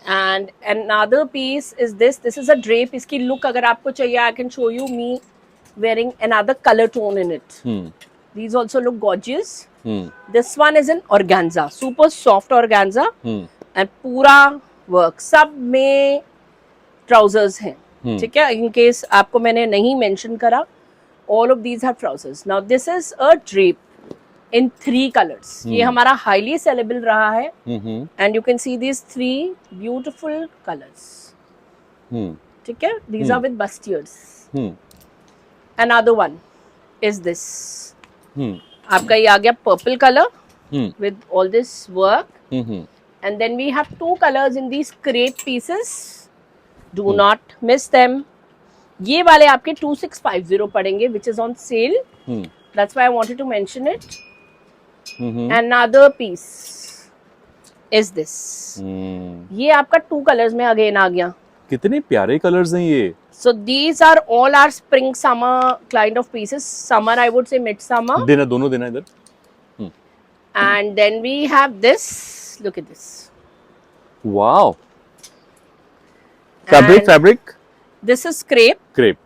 [SPEAKER 1] And another piece is this. This is a drape. इसकी look अगर आपको चाहिए, I can show you me wearing another color tone in it. These also look gorgeous. This one is in organza, super soft organza. And पूरा work. सब में trousers हैं. ठीक है. In case आपको मैंने नहीं mention करा. All of these have trousers. Now this is a drape in 3 colors. ये हमारा highly sellable रहा है. And you can see these 3 beautiful colors. ठीक है? These are with bustiers. Another one is this. आपका ये आ गया purple color with all this work. And then we have 2 colors in these crepe pieces. Do not miss them. ये वाले आपके 2650 पड़ेंगे, which is on sale. That's why I wanted to mention it. Another piece is this. ये आपका 2 colors में again आ गया.
[SPEAKER 2] कितने प्यारे colors हैं ये.
[SPEAKER 1] So these are all our spring summer kind of pieces. Summer, I would say midsummer.
[SPEAKER 2] देना दोनों देना इधर.
[SPEAKER 1] And then we have this. Look at this.
[SPEAKER 2] Wow. Fabric.
[SPEAKER 1] This is crepe.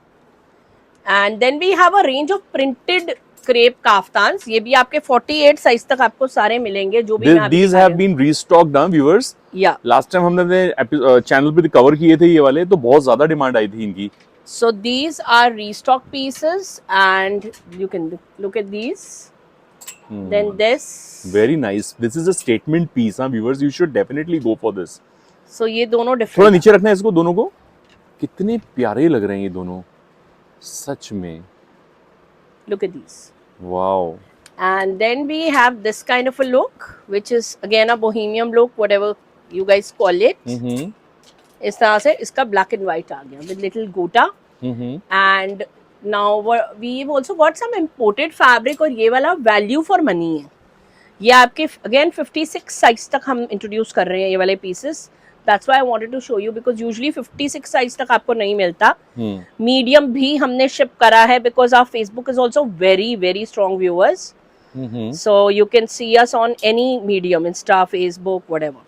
[SPEAKER 1] And then we have a range of printed crepe kaftans. ये भी आपके 48 size तक आपको सारे मिलेंगे जो भी मैं
[SPEAKER 2] These have been restocked now, viewers.
[SPEAKER 1] Yeah.
[SPEAKER 2] Last time हमने चैनल पे कवर किए थे ये वाले, तो बहुत ज्यादा डिमांड आई थी इनकी.
[SPEAKER 1] So these are restock pieces, and you can look at these. Then this.
[SPEAKER 2] Very nice. This is a statement piece, huh, viewers. You should definitely go for this.
[SPEAKER 1] So ये दोनों different.
[SPEAKER 2] थोड़ा नीचे रखना है इसको दोनों को. कितने प्यारे लग रहे हैं ये दोनों. सच में.
[SPEAKER 1] Look at these.
[SPEAKER 2] Wow.
[SPEAKER 1] And then we have this kind of a look, which is again a bohemian look, whatever you guys call it.
[SPEAKER 2] Mm-hmm.
[SPEAKER 1] इस तरह से इसका black and white आ गया with little gota.
[SPEAKER 2] Mm-hmm.
[SPEAKER 1] And now we've also got some imported fabric और ये वाला value for money है. ये आपके again 56 साइज तक हम इंट्रोड्यूस कर रहे हैं ये वाले pieces. That's why I wanted to show you because usually 56 size तक आपको नहीं मिलता. मीडियम भी हमने शिप करा है because our Facebook is also very strong viewers.
[SPEAKER 2] Mm-hmm.
[SPEAKER 1] So you can see us on any medium, Insta, Facebook, whatever.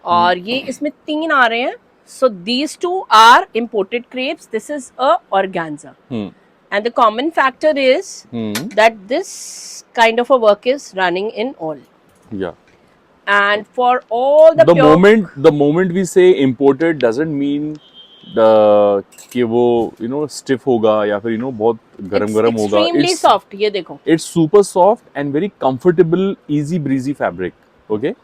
[SPEAKER 1] और ये इसमें 3 आ रहे हैं. So these 2 are imported crepes. This is a organza. And the common factor is that this kind of a work is running in all.
[SPEAKER 2] Yeah.
[SPEAKER 1] And for all the
[SPEAKER 2] the moment we say imported doesn't mean कि वो stiff होगा या फिर बहुत गरम होगा.
[SPEAKER 1] Extremely soft. ये देखो.
[SPEAKER 2] It's super soft and very comfortable, easy breezy fabric. Okay.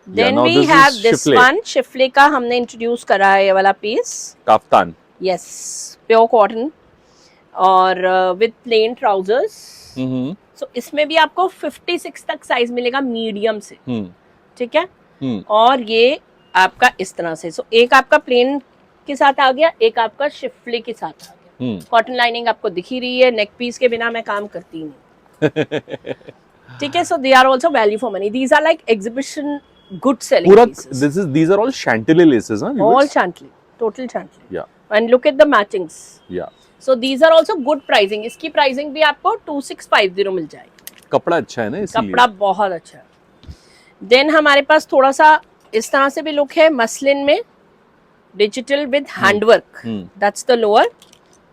[SPEAKER 1] Then we have this one. शिफले का हमने इंट्रोड्यूस करा है ये वाला piece.
[SPEAKER 2] Kaftan.
[SPEAKER 1] Yes. Pure cotton. और with plain trousers. So इसमें भी आपको 56 तक साइज मिलेगा मीडियम से. ठीक है. और ये आपका इस तरह से. So एक आपका प्लेन के साथ आ गया, एक आपका शिफले के साथ आ गया. कॉटन लाइनिंग आपको दिख ही रही है. नेक पीस के बिना मैं काम करती नहीं. ठीक है. So they are also value for money. These are like exhibition good selling pieces.
[SPEAKER 2] These are all chantilly laces, huh?
[SPEAKER 1] All chantilly, total chantilly.
[SPEAKER 2] Yeah.
[SPEAKER 1] And look at the matchings.
[SPEAKER 2] Yeah.
[SPEAKER 1] So these are also good pricing. इसकी pricing भी आपको 2650 मिल जाएगी.
[SPEAKER 2] कपड़ा अच्छा है ना इसीलिए.
[SPEAKER 1] कपड़ा बहुत अच्छा है. Then हमारे पास थोड़ा सा इस तरह से भी लुक है मसलिन में, digital with handwork. That's the lower.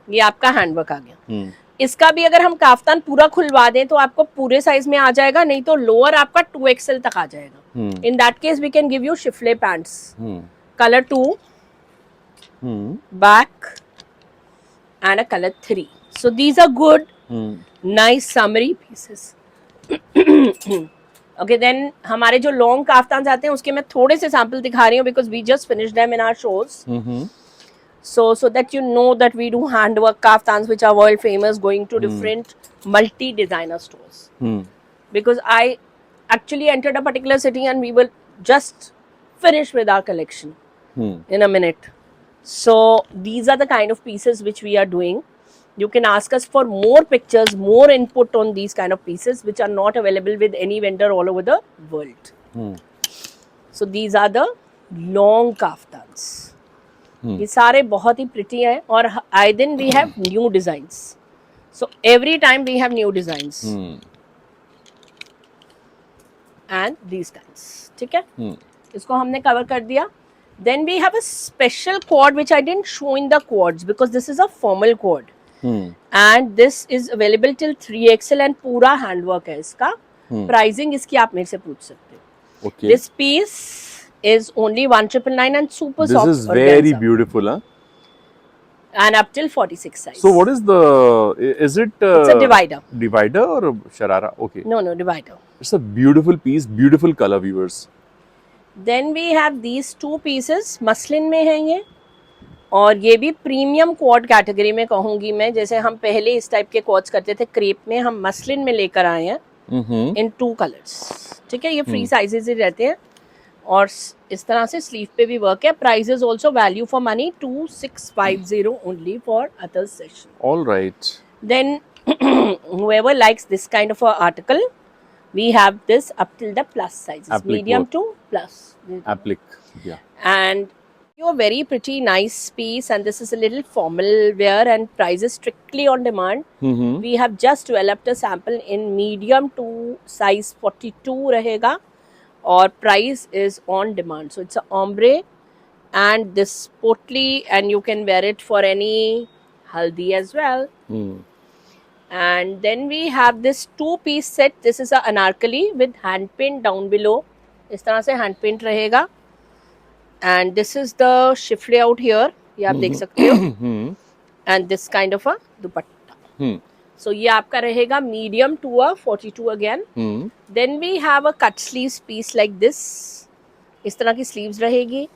[SPEAKER 1] ये आपका हैंडवर्क आ गया. इसका भी अगर हम काफ्तान पूरा खुलवा दें तो आपको पूरे साइज में आ जाएगा, नहीं तो लोअर आपका 2XL तक आ जाएगा. In that case we can give you shifle pants. Color 2, back and a color 3. So these are good, nice summery pieces. Okay, then हमारे जो लॉन्ग काफ्तान आते हैं उसके मैं थोड़े से सैंपल दिखा रही हूँ because we just finished them in our shows. So that you know that we do handwork kaftans which are world famous, going to different multi designer stores. Because I actually entered a particular city and we will just finish with our collection in a minute. So these are the kind of pieces which we are doing. You can ask us for more pictures, more input on these kind of pieces which are not available with any vendor all over the world. So these are the long kaftans. ये सारे बहुत ही pretty हैं और I then we have new designs. So every time we have new designs. And these kinds. ठीक है. इसको हमने cover कर दिया. Then we have a special quad which I didn't show in the quads because this is a formal quad. And this is available till 3XL and पूरा handwork है इसका. Pricing इसकी आप मेरे से पूछ सकते हो.
[SPEAKER 2] Okay.
[SPEAKER 1] This piece is only 1999 and super soft.
[SPEAKER 2] This is very beautiful, huh?
[SPEAKER 1] And up till 46 size.
[SPEAKER 2] So what is is it?
[SPEAKER 1] It's a divider.
[SPEAKER 2] Divider or sharara? Okay.
[SPEAKER 1] No, divider.
[SPEAKER 2] It's a beautiful piece, beautiful color, viewers.
[SPEAKER 1] Then we have these 2 pieces. Muslin में हैं ये. और ये भी premium quad category में कहूंगी मैं. जैसे हम पहले इस टाइप के क्वाड्स करते थे क्रेप में, हम मसलिन में लेकर आए हैं इन 2 कलर्स. ठीक है. ये फ्री साइजेस ही रहते हैं और इस तरह से स्लीव पे भी वर्क है. Price is also value for money 2650 only for other session.
[SPEAKER 2] All right.
[SPEAKER 1] Then whoever likes this kind of a article, we have this up till the plus sizes,
[SPEAKER 2] Applique
[SPEAKER 1] medium
[SPEAKER 2] work.
[SPEAKER 1] to plus.
[SPEAKER 2] Applique. Yeah.
[SPEAKER 1] And a very pretty nice piece, and this is a little formal wear and price is strictly on demand. We have just developed a sample in medium to size 42 रहेगा और price is on demand. So it's a ombre and this portly and you can wear it for any haldi as well. And then we have this 2-piece set. This is a anarkali with hand paint down below. इस तरह से hand paint रहेगा. And this is the shifle out here. ये आप देख सकते हो. And this kind of a dupatta. So ये आपका रहेगा medium to a 42 again. Then we have a cut sleeves piece like this. इस तरह की sleeves रहेगी.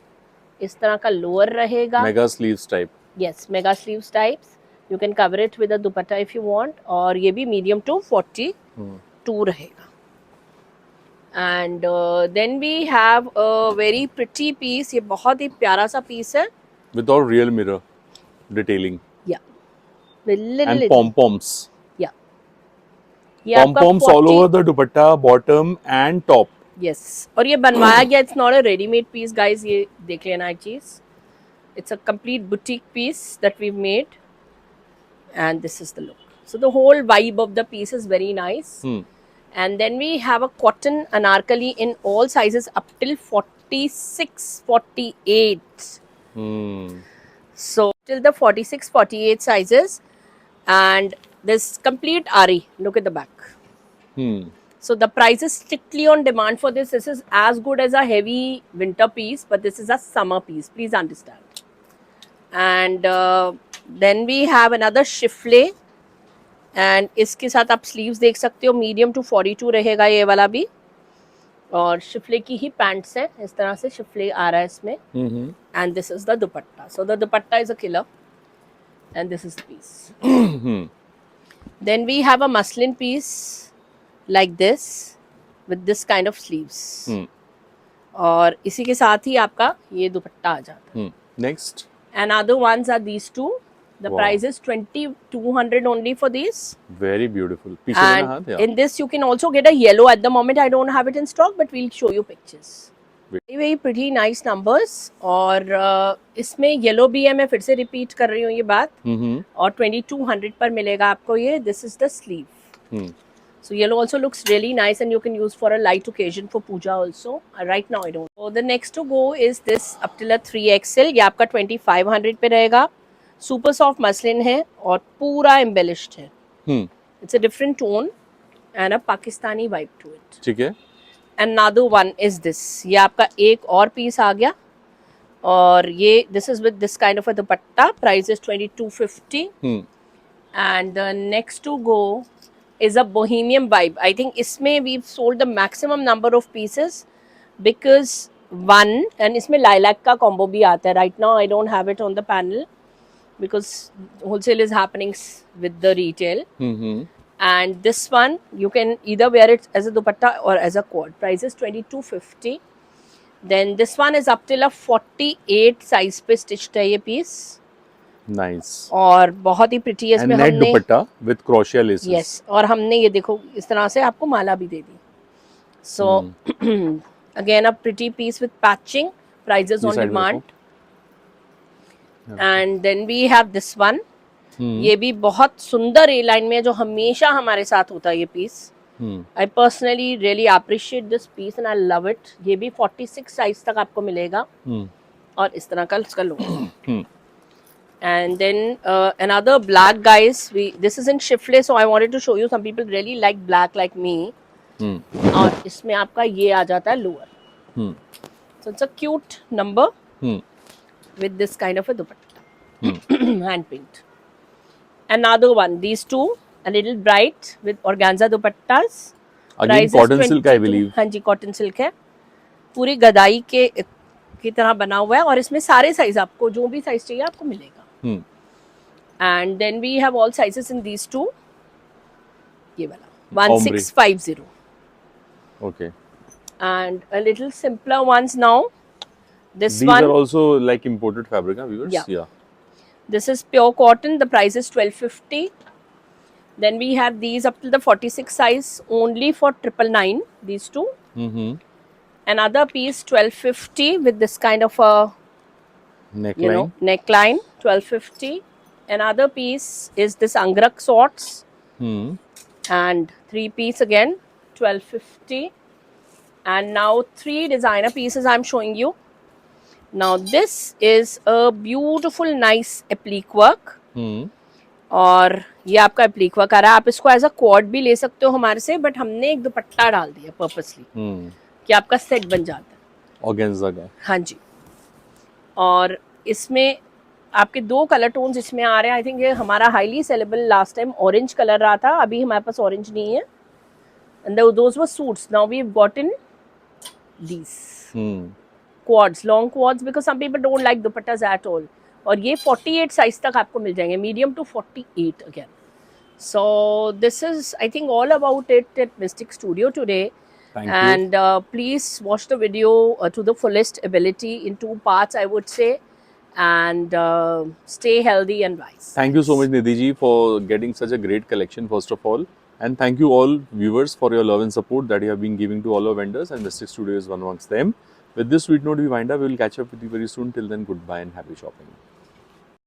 [SPEAKER 1] इस तरह का lower रहेगा.
[SPEAKER 2] Mega sleeves type.
[SPEAKER 1] Yes, mega sleeves types. You can cover it with a dupatta if you want. और ये भी medium to 42 रहेगा. And then we have a very pretty piece. ये बहुत ही प्यारा सा piece है.
[SPEAKER 2] Without real mirror detailing
[SPEAKER 1] Yeah, with little
[SPEAKER 2] and pom poms.
[SPEAKER 1] Yeah, ये
[SPEAKER 2] Pom
[SPEAKER 1] आपका
[SPEAKER 2] poms all
[SPEAKER 1] 40
[SPEAKER 2] over the dupatta, bottom and top.
[SPEAKER 1] Yes, और ये बनवाया गया. It's not a ready-made piece, guys. ये देख लेना एक चीज. It's a complete boutique piece that we've made, and this is the look. So the whole vibe of the piece is very nice. And then we have a cotton anarkali in all sizes up till 46, 48. So till the 46, 48 sizes, and this complete ari. Look at the back. So the price is strictly on demand for this. This is as good as a heavy winter piece, but this is a summer piece. Please understand. And then we have another शिफले, and इसके साथ आप sleeves देख सकते हो. Medium to 42 रहेगा ये वाला भी, और शिफले की ही पैंट्स है. इस तरह से शिफले आ रहा है इसमें. And this is the dupatta. So the dupatta is a killer, and this is the piece. Then we have a muslin piece like this with this kind of sleeves, और इसी के साथ ही आपका ये दुपट्टा आ जाता है.
[SPEAKER 2] Next.
[SPEAKER 1] And other ones are these two. The
[SPEAKER 2] Wow.
[SPEAKER 1] price is 2,200 only for these.
[SPEAKER 2] Very beautiful.
[SPEAKER 1] And in this you can also get a yellow. At the moment I don't have it in stock, but we'll show you pictures. Very very pretty nice numbers. और इसमें yellow भी है. मैं फिर से repeat कर रही हूँ ये बात. और 2,200 पर मिलेगा आपको ये. This is the sleeve. So yellow also looks really nice, and you can use for a light occasion for puja also. Right now I don't. So the next to go is this up till a 3XL. ये आपका 2,500 पे रहेगा. Super soft muslin है और पूरा embellished है. It's a different tone and a Pakistani vibe to it.
[SPEAKER 2] ठीक है.
[SPEAKER 1] Another one is this. ये आपका एक और piece आ गया, और ये this is with this kind of a dupatta. Price is 2,250. And the next to go is a bohemian vibe. I think इसमें we've sold the maximum number of pieces because one, and इसमें lilac का combo भी आता है. Right now I don't have it on the panel because wholesale is happening with the retail. And this one you can either wear it as a dupatta or as a quad. Price is 2,250. Then this one is up till a 48 size पे stitched है ये piece.
[SPEAKER 2] Nice.
[SPEAKER 1] और बहुत ही pretty है. इसमें
[SPEAKER 2] हमने
[SPEAKER 1] दुपट्टा
[SPEAKER 2] with crochet laces.
[SPEAKER 1] Yes, और हमने ये देखो इस तरह से आपको माला भी दे दी. So again a pretty piece with patching. Prices on demand. And then we have this one. ये भी बहुत सुंदर ए लाइन में है, जो हमेशा हमारे साथ होता है ये piece. I personally really appreciate this piece and I love it. ये भी 46 साइज तक आपको मिलेगा, और इस तरह का इसका look. And then another black, guys. This is in shifle, so I wanted to show you. Some people really like black like me. और इसमें आपका ये आ जाता है lower. So it's a cute number with this kind of a dupatta. Hand paint. Another one. These two, a little bright with organza dupattas.
[SPEAKER 2] Again cotton silk, I believe.
[SPEAKER 1] हाँ जी, cotton silk है. पूरी गदाई के की तरह बना हुआ है, और इसमें सारे साइज आपको जो भी साइज चाहिए आपको मिलेगा. And then we have all sizes in these two. ये वाला 1,650.
[SPEAKER 2] Okay.
[SPEAKER 1] And a little simpler ones now. These
[SPEAKER 2] are also like imported fabric, huh, viewers? Yeah.
[SPEAKER 1] This is pure cotton. The price is 1,250. Then we have these up to the 46 size only for 999. These two. Another piece 1,250 with this kind of a
[SPEAKER 2] neckline.
[SPEAKER 1] Neckline 1,250. Another piece is this angrak sorts. And 3 piece again 1,250. And now 3 designer pieces I'm showing you. Now this is a beautiful nice applique work. और ये आपका applique work आ रहा है. आप इसको as a quad भी ले सकते हो हमारे से, बट हमने एक दुपट्टा डाल दिया पर्पसली कि आपका सेट बन जाता है.
[SPEAKER 2] ऑर्गेन्जा का. हाँ जी.
[SPEAKER 1] और इसमें आपके 2 कलर टोन्स इसमें आ रहे हैं. आई थिंक ये हमारा highly saleable last time orange colour रहा था. अभी हमारे पास ऑरेंज नहीं है. And those were suits. Now we have gotten these quads, long quads, because some people don't like dupattas at all. और ये 48 size तक आपको मिल जाएंगे, medium to 48 again. So this is I think all about it at Mystic Studio today.
[SPEAKER 2] Thank you.
[SPEAKER 1] And please watch the video to the fullest ability in 2 parts, I would say, and stay healthy and wise.
[SPEAKER 2] Thank you so much, Nidhi ji, for getting such a great collection, first of all. And thank you all viewers for your love and support that you have been giving to all our vendors, and Mystic Studio is one amongst them. With this sweet note, we wind up. We will catch up with you very soon. Till then, goodbye and happy shopping.